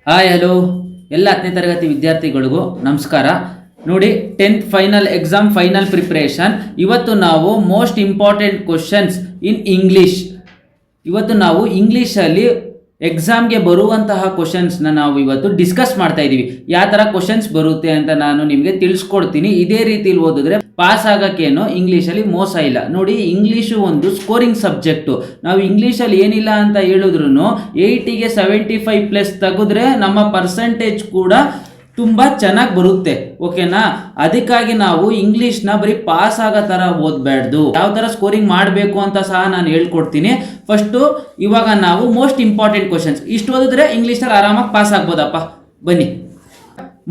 Hi hello ಎಲ್ಲ 10ನೇ ತರಗತಿ ವಿದ್ಯಾರ್ಥಿಗಳಿಗೂ ನಮಸ್ಕಾರ. ನೋಡಿ 10th final exam final preparation. ಇವತ್ತು ನಾವು most important questions in English. ಇವತ್ತು ನಾವು ಇಂಗ್ಲೀಷಲ್ಲಿ ಎಕ್ಸಾಮ್ಗೆ ಬರುವಂತಹ ಕ್ವಶನ್ಸ್ನ ನಾವು ಇವತ್ತು ಡಿಸ್ಕಸ್ ಮಾಡ್ತಾ ಇದ್ದೀವಿ. ಯಾವ ಥರ ಕ್ವಶನ್ಸ್ ಬರುತ್ತೆ ಅಂತ ನಾನು ನಿಮಗೆ ತಿಳಿಸ್ಕೊಡ್ತೀನಿ. ಇದೇ ರೀತಿಲಿ ಓದಿದ್ರೆ ಪಾಸ್ ಆಗೋಕ್ಕೇನು ಇಂಗ್ಲೀಷಲ್ಲಿ ಮೋಸ ಇಲ್ಲ. ನೋಡಿ, ಇಂಗ್ಲೀಷು ಒಂದು ಸ್ಕೋರಿಂಗ್ ಸಬ್ಜೆಕ್ಟು. ನಾವು ಇಂಗ್ಲೀಷಲ್ಲಿ ಏನಿಲ್ಲ ಅಂತ ಹೇಳಿದ್ರು 80ಗೆ 75+ ತೆಗೆದ್ರೆ ನಮ್ಮ ಪರ್ಸೆಂಟೇಜ್ ಕೂಡ ತುಂಬ ಚೆನ್ನಾಗಿ ಬರುತ್ತೆ. ಓಕೆನಾ? ಅದಕ್ಕಾಗಿ ನಾವು ಇಂಗ್ಲೀಷ್ನ ಬರೀ ಪಾಸ್ ಆಗೋ ಥರ ಓದಬೇಡ್ದು, ಯಾವ ಥರ ಸ್ಕೋರಿಂಗ್ ಮಾಡಬೇಕು ಅಂತ ಸಹ ನಾನು ಹೇಳ್ಕೊಡ್ತೀನಿ. ಫಸ್ಟು ಇವಾಗ ನಾವು ಮೋಸ್ಟ್ ಇಂಪಾರ್ಟೆಂಟ್ ಕ್ವಶನ್ಸ್ ಇಷ್ಟು ಓದಿದ್ರೆ ಇಂಗ್ಲೀಷಲ್ಲಿ ಆರಾಮಾಗಿ ಪಾಸ್ ಆಗ್ಬೋದಪ್ಪ. ಬನ್ನಿ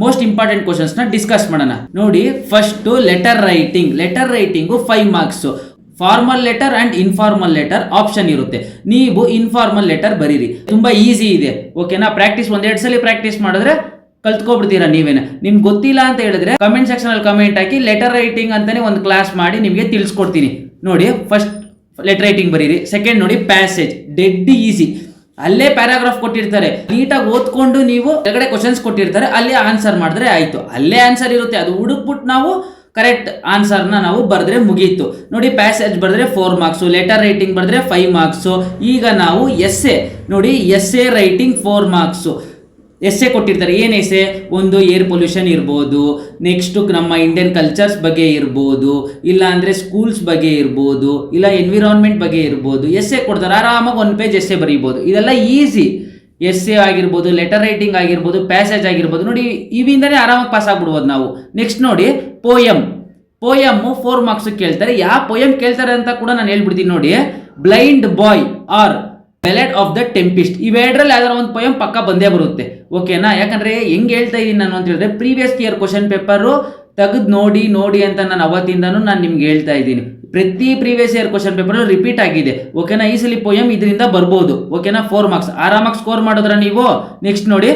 ಮೋಸ್ಟ್ ಇಂಪಾರ್ಟೆಂಟ್ ಕ್ವಶನ್ಸ್ನ ಡಿಸ್ಕಸ್ ಮಾಡೋಣ. ನೋಡಿ, first letter writing 5 marks. Formal letter and informal letter option ಇರುತ್ತೆ. ನೀವು ಇನ್ಫಾರ್ಮಲ್ ಲೆಟರ್ ಬರೀರಿ, ತುಂಬ ಈಸಿ ಇದೆ. ಓಕೆನಾ? ಪ್ರಾಕ್ಟೀಸ್ 1-2 ಸಲ ಪ್ರಾಕ್ಟೀಸ್ ಮಾಡಿದ್ರೆ ಕಲ್ತ್ಕೊಬಿಡ್ತೀರಾ ನೀವೇನೆ. ನಿಮ್ಗೆ ಗೊತ್ತಿಲ್ಲ ಅಂತ ಹೇಳಿದ್ರೆ ಕಮೆಂಟ್ ಸೆಕ್ಷನಲ್ಲಿ ಕಮೆಂಟ್ ಹಾಕಿ. ಲೆಟರ್ ರೈಟಿಂಗ್ ಅಂತಾನೆ ಒಂದು ಕ್ಲಾಸ್ ಮಾಡಿ ನಿಮಗೆ ತಿಳಿಸ್ಕೊಡ್ತೀನಿ. ನೋಡಿ, ಫಸ್ಟ್ ಲೆಟರ್ ರೈಟಿಂಗ್ ಬರೀರಿ. ಸೆಕೆಂಡ್ ನೋಡಿ, ಪ್ಯಾಸೇಜ್ ಡೆಡ್ ಈಸಿ. ಅಲ್ಲೇ ಪ್ಯಾರಾಗ್ರಾಫ್ ಕೊಟ್ಟಿರ್ತಾರೆ, ನೀಟಾಗಿ ಓದ್ಕೊಂಡು ನೀವು ಕೆಳಗಡೆ ಕ್ವಶನ್ಸ್ ಕೊಟ್ಟಿರ್ತಾರೆ, ಅಲ್ಲಿ ಆನ್ಸರ್ ಮಾಡಿದ್ರೆ ಆಯಿತು. ಅಲ್ಲೇ ಆನ್ಸರ್ ಇರುತ್ತೆ, ಅದು ಹುಡುಕ್ಬಿಟ್ಟು ನಾವು ಕರೆಕ್ಟ್ ಆನ್ಸರ್ನ ನಾವು ಬರೆದ್ರೆ ಮುಗೀತು. ನೋಡಿ, ಪ್ಯಾಸೇಜ್ ಬರೆದ್ರೆ 4 ಮಾರ್ಕ್ಸು, ಲೆಟರ್ ರೈಟಿಂಗ್ ಬರೆದ್ರೆ 5 ಮಾರ್ಕ್ಸು. ಈಗ ನಾವು ಎಸ್ಸೆ ನೋಡಿ, ಎಸ್ಸೆ ರೈಟಿಂಗ್ 4 ಮಾರ್ಕ್ಸು. ಎಸ್ಸೆ ಕೊಟ್ಟಿರ್ತಾರೆ. ಏನು ಎಸ್ಸೆ? ಒಂದು ಏರ್ ಪೊಲ್ಯೂಷನ್ ಇರ್ಬೋದು, ನೆಕ್ಸ್ಟು ನಮ್ಮ ಇಂಡಿಯನ್ ಕಲ್ಚರ್ಸ್ ಬಗ್ಗೆ ಇರ್ಬೋದು, ಇಲ್ಲ ಅಂದರೆ ಸ್ಕೂಲ್ಸ್ ಬಗ್ಗೆ ಇರ್ಬೋದು, ಇಲ್ಲ ಎನ್ವಿರಾನ್ಮೆಂಟ್ ಬಗ್ಗೆ ಇರ್ಬೋದು. ಎಸ್ಸೆ ಕೊಡ್ತಾರೆ, ಆರಾಮಾಗಿ 1 ಪೇಜ್ ಎಸ್ಸೆ ಬರೀಬೋದು. ಇದೆಲ್ಲ ಈಸಿ. ಎಸ್ಸೆ ಆಗಿರ್ಬೋದು, ಲೆಟರ್ ರೈಟಿಂಗ್ ಆಗಿರ್ಬೋದು, ಪ್ಯಾಸೇಜ್ ಆಗಿರ್ಬೋದು. ನೋಡಿ, ಇವಿಂದನೇ ಆರಾಮಾಗಿ ಪಾಸ್ ಆಗ್ಬಿಡ್ಬೋದು ನಾವು. ನೆಕ್ಸ್ಟ್ ನೋಡಿ, ಪೋಯಮ್ಮು 4 ಮಾರ್ಕ್ಸ್ ಕೇಳ್ತಾರೆ. ಯಾವ ಪೋಯಮ್ ಕೇಳ್ತಾರೆ ಅಂತ ಕೂಡ ನಾನು ಹೇಳ್ಬಿಡ್ತೀನಿ. ನೋಡಿ, blind boy or ballad of the tempest. ಇವೆರಡರಲ್ಲಿ ಯಾವ್ದಾರ ಒಂದು ಪೋಯಮ್ ಪಕ್ಕ ಬಂದೇ ಬರುತ್ತೆ. ಓಕೆನಾ? ಯಾಕಂದ್ರೆ ಹೆಂಗೆ ಹೇಳ್ತಾ ಇದ್ದೀನಿ ನಾನು ಅಂತ ಹೇಳಿದ್ರೆ, ಪ್ರೀವಿಯಸ್ ಇಯರ್ ಕ್ವಶನ್ ಪೇಪರು ತೆಗೆದು ನೋಡಿ ಅಂತ ನಾನು ಅವತ್ತಿಂದನೂ ನಾನು ನಿಮ್ಗೆ ಹೇಳ್ತಾ ಇದ್ದೀನಿ. ಪ್ರತಿ previous year question paper repeat ಆಗಿದೆ. ಓಕೆನಾ? ಈ ಸಲ ಪೋಯಮ್ ಇದರಿಂದ ಬರ್ಬೋದು. ಓಕೆನಾ? 4 ಮಾರ್ಕ್ಸ್ ಆರಾಮಾಗಿ ಸ್ಕೋರ್ ಮಾಡಿದ್ರ ನೀವು. ನೆಕ್ಸ್ಟ್ ನೋಡಿ,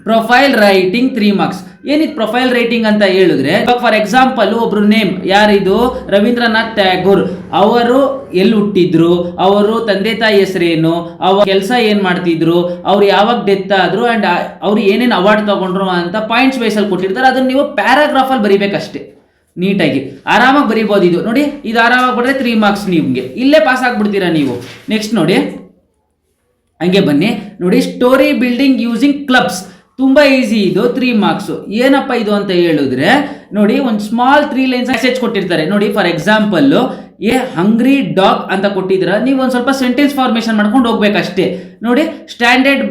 ಪ್ರೊಫೈಲ್ ರೈಟಿಂಗ್ 3 ಮಾರ್ಕ್ಸ್. ಏನಿದು ಪ್ರೊಫೈಲ್ ರೈಟಿಂಗ್ ಅಂತ ಹೇಳಿದ್ರೆ, ಫಾರ್ ಎಕ್ಸಾಂಪಲ್ ಒಬ್ರು ನೇಮ್ ಯಾರಿದು, ರವೀಂದ್ರನಾಥ್ ಟ್ಯಾಗೋರ್. ಅವರು ಎಲ್ಲಿ ಹುಟ್ಟಿದ್ರು, ಅವರು ತಂದೆ ತಾಯಿ ಹೆಸರೇನು, ಅವ್ರ ಕೆಲಸ ಏನು ಮಾಡ್ತಿದ್ರು, ಅವ್ರು ಯಾವಾಗ ಡೆತ್ ಆದ್ರು, ಅಂಡ್ ಅವ್ರು ಏನೇನು ಅವಾರ್ಡ್ ತಗೊಂಡ್ರು ಅಂತ ಪಾಯಿಂಟ್ಸ್ ವೈಸಲ್ಲಿ ಕೊಟ್ಟಿರ್ತಾರೆ. ಅದನ್ನ ನೀವು ಪ್ಯಾರಾಗ್ರಾಫಲ್ಲಿ ಬರೀಬೇಕಷ್ಟೇ. ನೀಟಾಗಿ ಆರಾಮಾಗಿ ಬರೀಬೋದು. ಇದು ನೋಡಿ, ಇದು ಆರಾಮಾಗಿ ಬರೆದ್ರೆ 3 ಮಾರ್ಕ್ಸ್ ನಿಮಗೆ ಇಲ್ಲೇ ಪಾಸ್ ಆಗ್ಬಿಡ್ತೀರಾ ನೀವು. ನೆಕ್ಸ್ಟ್ ನೋಡಿ, ಹಂಗೆ ಬನ್ನಿ. ನೋಡಿ, ಸ್ಟೋರಿ ಬಿಲ್ಡಿಂಗ್ ಯೂಸಿಂಗ್ ಕ್ಲಬ್ಸ್. ತುಂಬ ಈಸಿ ಇದು, 3 ಮಾರ್ಕ್ಸು. ಏನಪ್ಪ ಇದು ಅಂತ ಹೇಳಿದ್ರೆ, ನೋಡಿ, ಒಂದು ಸ್ಮಾಲ್ 3 ಲೈನ್ಸ್ ಮೆಸೇಜ್ ಕೊಟ್ಟಿರ್ತಾರೆ. ನೋಡಿ, for example A hungry dog ಅಂತ ಕೊಟ್ಟಿದ್ದೀರ, ನೀವು ಒಂದು ಸ್ವಲ್ಪ ಸೆಂಟೆನ್ಸ್ ಫಾರ್ಮೇಷನ್ ಮಾಡ್ಕೊಂಡು ಹೋಗ್ಬೇಕಷ್ಟೇ. ನೋಡಿ, standing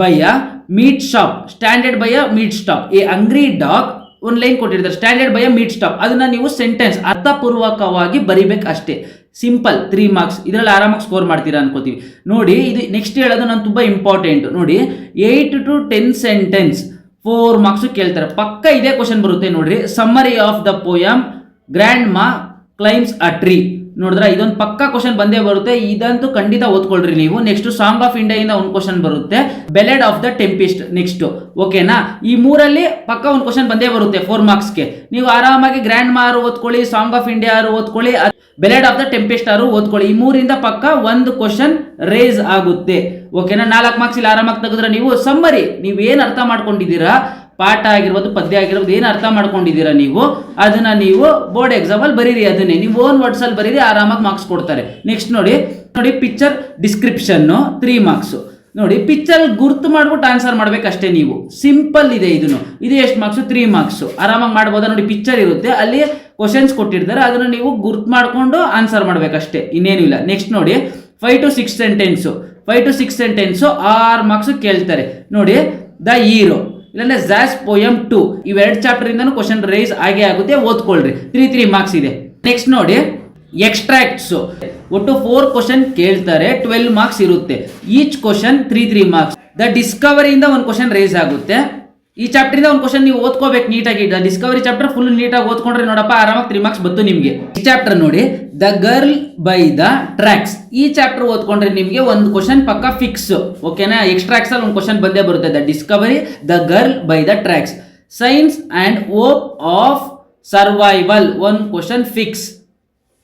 by a meat shop. A hungry dog ಒಂದು ಲೈನ್ ಕೊಟ್ಟಿರ್ತಾರೆ, standing by a meat shop. ಅದನ್ನ ನೀವು ಸೆಂಟೆನ್ಸ್ ಅರ್ಥಪೂರ್ವಕವಾಗಿ ಬರಿಬೇಕಷ್ಟೇ. Simple, 3 marks. ಇದರಲ್ಲಿ ಆರಾಮಾಗಿ ಸ್ಕೋರ್ ಮಾಡ್ತೀರಾ ಅನ್ಕೋತೀವಿ. ನೋಡಿ, ಇದು ನೆಕ್ಸ್ಟ್ ಹೇಳೋದು ನಾನು ತುಂಬ ಇಂಪಾರ್ಟೆಂಟ್. ನೋಡಿ, 8 to 10 ಸೆಂಟೆನ್ಸ್ 4 ಮಾರ್ಕ್ಸ್ ಕೇಳ್ತಾರೆ. ಪಕ್ಕ ಇದೇ ಕ್ವಶನ್ ಬರುತ್ತೆ. ನೋಡ್ರಿ, summary of the poem grand ಮಾ ಕ್ಲೈಮ್ಸ್ ಅ ಟ್ರೀ. ನೋಡಿದ್ರೆ ಇದೊಂದು ಪಕ್ಕ ಕ್ವಶನ್ ಬಂದೇ ಬರುತ್ತೆ. ಇದಂತೂ ಖಂಡಿತ ಓದ್ಕೊಳ್ರಿ ನೀವು. ನೆಕ್ಸ್ಟ್ ಸಾಂಗ್ ಆಫ್ ಇಂಡಿಯಾ ಇಂದ ಒಂದು ಕ್ವಶನ್ ಬರುತ್ತೆ, ಬೆಲೆಡ್ ಆಫ್ ದ ಟೆಂಪಿಸ್ಟ್. ನೆಕ್ಸ್ಟ್ ಓಕೆನಾ? ಈ 3ರಲ್ಲಿ ಪಕ್ಕ ಒಂದು ಕ್ವಶನ್ ಬಂದೇ ಬರುತ್ತೆ 4 ಮಾರ್ಕ್ಸ್ಗೆ. ನೀವು ಆರಾಮಾಗಿ ಗ್ರ್ಯಾಂಡ್ ಮಾ ಓದ್ಕೊಳ್ಳಿ, ಸಾಂಗ್ ಆಫ್ ಇಂಡಿಯಾ ಓದ್ಕೊಳ್ಳಿ, ಬೆಲೆಡ್ ಆಫ್ ದ ಟೆಂಪಿಸ್ಟ್ ಓದ್ಕೊಳ್ಳಿ. ಈ 3ರಿಂದ ಪಕ್ಕ ಒಂದು ಕ್ವಶನ್ ರೇಸ್ ಆಗುತ್ತೆ. ಓಕೆನಾ? 4 ಮಾರ್ಕ್ಸ್ ಇಲ್ಲಿ ಆರಾಮಾಗಿ ತೆಗೆದ್ರೆ ನೀವು ಸಮ್ಮರಿ, ನೀವೇನು ಅರ್ಥ ಮಾಡ್ಕೊಂಡಿದ್ದೀರಾ, ಪಾಠ ಆಗಿರ್ಬೋದು, ಪದ್ಯ ಆಗಿರ್ಬೋದು, ಏನು ಅರ್ಥ ಮಾಡ್ಕೊಂಡಿದ್ದೀರಾ ನೀವು, ಅದನ್ನ ನೀವು ಬೋರ್ಡ್ ಎಕ್ಸಾಮಲ್ಲಿ ಬರೀರಿ. ಅದನ್ನೇ ನೀವು ಓನ್ ವರ್ಡ್ಸಲ್ಲಿ ಬರೀರಿ, ಆರಾಮಾಗಿ ಮಾರ್ಕ್ಸ್ ಕೊಡ್ತಾರೆ. ನೆಕ್ಸ್ಟ್ ನೋಡಿ, ಪಿಕ್ಚರ್ ಡಿಸ್ಕ್ರಿಪ್ಷನ್ನು 3 ಮಾರ್ಕ್ಸು. ನೋಡಿ, ಪಿಕ್ಚರ್ ಗುರ್ತು ಮಾಡ್ಬಿಟ್ಟು ಆನ್ಸರ್ ಮಾಡ್ಬೇಕಷ್ಟೇ ನೀವು. ಸಿಂಪಲ್ ಇದೆ ಇದನ್ನು. ಇದು ಎಷ್ಟು ಮಾರ್ಕ್ಸು? 3 ಮಾರ್ಕ್ಸು. ಆರಾಮಾಗಿ ಮಾಡ್ಬೋದಾ? ನೋಡಿ, ಪಿಕ್ಚರ್ ಇರುತ್ತೆ, ಅಲ್ಲಿ ಕ್ವಶನ್ಸ್ ಕೊಟ್ಟಿರ್ತಾರೆ, ಅದನ್ನು ನೀವು ಗುರ್ತು ಮಾಡಿಕೊಂಡು ಆನ್ಸರ್ ಮಾಡ್ಬೇಕಷ್ಟೇ, ಇನ್ನೇನು ಇಲ್ಲ. ನೆಕ್ಸ್ಟ್ ನೋಡಿ, 5 to 6 ಸೆಂಟೆನ್ಸು 6 ಮಾರ್ಕ್ಸ್ ಕೇಳ್ತಾರೆ. ನೋಡಿ, ದ ಹೀರೋ ಇಲ್ಲಾಂದ್ರೆ ಝಾಸ್ ಪೋಯಮ್ 2, ಇವೆರಡು ಚಾಪ್ಟರ್ ಇಂದನೂ ಕ್ವಶನ್ ರೈಸ್ ಆಗೇ ಆಗುತ್ತೆ. ಓದ್ಕೊಳ್ರಿ. 3 ಮಾರ್ಕ್ಸ್ ಇದೆ. ನೆಕ್ಸ್ಟ್ ನೋಡಿ, ಎಕ್ಸ್ಟ್ರಾಕ್ಟ್ಸ್. ಒಟ್ಟು 4 ಕ್ವಶನ್ ಕೇಳ್ತಾರೆ, 12 ಮಾರ್ಕ್ಸ್ ಇರುತ್ತೆ. Each question 3 marks. ದ ಡಿಸ್ಕವರಿಯಿಂದ ಒಂದು ಕ್ವಶನ್ ರೈಸ್ ಆಗುತ್ತೆ. ಈ ಚಾಪ್ಟರ್ ಇಂದ ಒಂದು ಕ್ವಶನ್ ನೀವು ಓದ್ಕೋಬೇಕು ನೀಟಾಗಿ. ಡಿಸ್ಕವರಿ ಚಾಪ್ಟರ್ ಫುಲ್ ನೀಟಾಗಿ ಓದ್ಕೊಂಡ್ರೆ ನೋಡಪ್ಪ ಆರಾಮಾಗಿ 3 ಮಾರ್ಕ್ಸ್ ಬಂತು ನಿಮಗೆ. ಈ ಚಾಪ್ಟರ್ ನೋಡಿ, the girl by the tracks. ಈ ಚಾಪ್ಟರ್ ಓದ್ಕೊಂಡ್ರೆ ನಿಮಗೆ ಒಂದು ಕ್ವಶನ್ ಪಕ್ಕ ಫಿಕ್ಸ್. ಓಕೆನಾ? ಎಕ್ಸ್ಟ್ರಾಕ್ಟ್ಸ್ ಅಲ್ಲಿ ಒಂದು ಕ್ವಶನ್ ಬಂದೇ ಬರುತ್ತೆ. The Discovery, the girl by the tracks. Science and hope of survival, ಒಂದು ಕ್ವಶನ್ ಫಿಕ್ಸ್.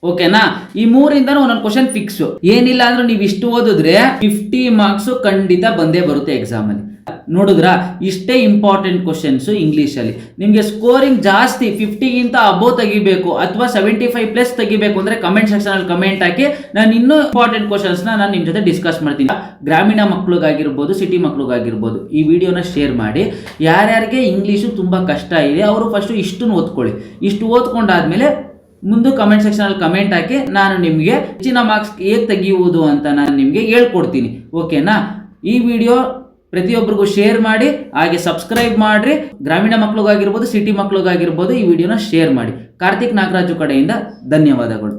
ಓಕೆನಾ? ಈ 3ರಿಂದನೂ ಒಂದೊಂದು ಕ್ವಶನ್ ಫಿಕ್ಸ್. ಏನಿಲ್ಲ ಅಂದ್ರೆ ನೀವು ಇಷ್ಟು ಓದಿದ್ರೆ 50 ಮಾರ್ಕ್ಸ್ ಖಂಡಿತ ಬಂದೇ ಬರುತ್ತೆ ಎಕ್ಸಾಮ್ ಅಲ್ಲಿ. ನೋಡಿದ್ರಾ, ಇಷ್ಟೇ ಇಂಪಾರ್ಟೆಂಟ್ ಕ್ವಶನ್ಸ್ ಇಂಗ್ಲೀಷಲ್ಲಿ. ನಿಮಗೆ ಸ್ಕೋರಿಂಗ್ ಜಾಸ್ತಿ 50ಗಿಂತ ಅಬೋವ್ ತೆಗಿಬೇಕು ಅಥವಾ 75+ ತೆಗಿಬೇಕು ಅಂದರೆ ಕಮೆಂಟ್ ಸೆಕ್ಷನಲ್ಲಿ ಕಮೆಂಟ್ ಹಾಕಿ, ನಾನು ಇನ್ನೂ ಇಂಪಾರ್ಟೆಂಟ್ ಕ್ವಶನ್ಸ್ನ ನಾನು ನಿಮ್ಮ ಜೊತೆ ಡಿಸ್ಕಸ್ ಮಾಡ್ತೀನಿ. ಗ್ರಾಮೀಣ ಮಕ್ಕಳಿಗಾಗಿರ್ಬೋದು, ಸಿಟಿ ಮಕ್ಕಳಿಗಾಗಿರ್ಬೋದು ಈ ವಿಡಿಯೋನ ಶೇರ್ ಮಾಡಿ. ಯಾರ್ಯಾರಿಗೆ ಇಂಗ್ಲೀಷು ತುಂಬ ಕಷ್ಟ ಇದೆ ಅವರು ಫಸ್ಟು ಇಷ್ಟನ್ನು ಓದ್ಕೊಳ್ಳಿ. ಇಷ್ಟು ಓದ್ಕೊಂಡಾದ್ಮೇಲೆ ಮುಂದೆ ಕಮೆಂಟ್ ಸೆಕ್ಷನಲ್ಲಿ ಕಮೆಂಟ್ ಹಾಕಿ, ನಾನು ನಿಮಗೆ ಹೆಚ್ಚಿನ ಮಾರ್ಕ್ಸ್ ಹೇಗೆ ತೆಗೆಯುವುದು ಅಂತ ನಾನು ನಿಮಗೆ ಹೇಳ್ಕೊಡ್ತೀನಿ. ಓಕೆನಾ? ಈ ವಿಡಿಯೋ ಪ್ರತಿಯೊಬ್ಬರಿಗೂ ಶೇರ್ ಮಾಡಿ, ಹಾಗೆ ಸಬ್ಸ್ಕ್ರೈಬ್ ಮಾಡಿರಿ. ಗ್ರಾಮೀಣ ಮಕ್ಕಳಿಗಾಗಿರ್ಬೋದು, ಸಿಟಿ ಮಕ್ಕಳಿಗಾಗಿರ್ಬೋದು ಈ ವಿಡಿಯೋನ ಶೇರ್ ಮಾಡಿ. ಕಾರ್ತಿಕ್ ನಾಗರಾಜು ಕಡೆಯಿಂದ ಧನ್ಯವಾದಗಳು.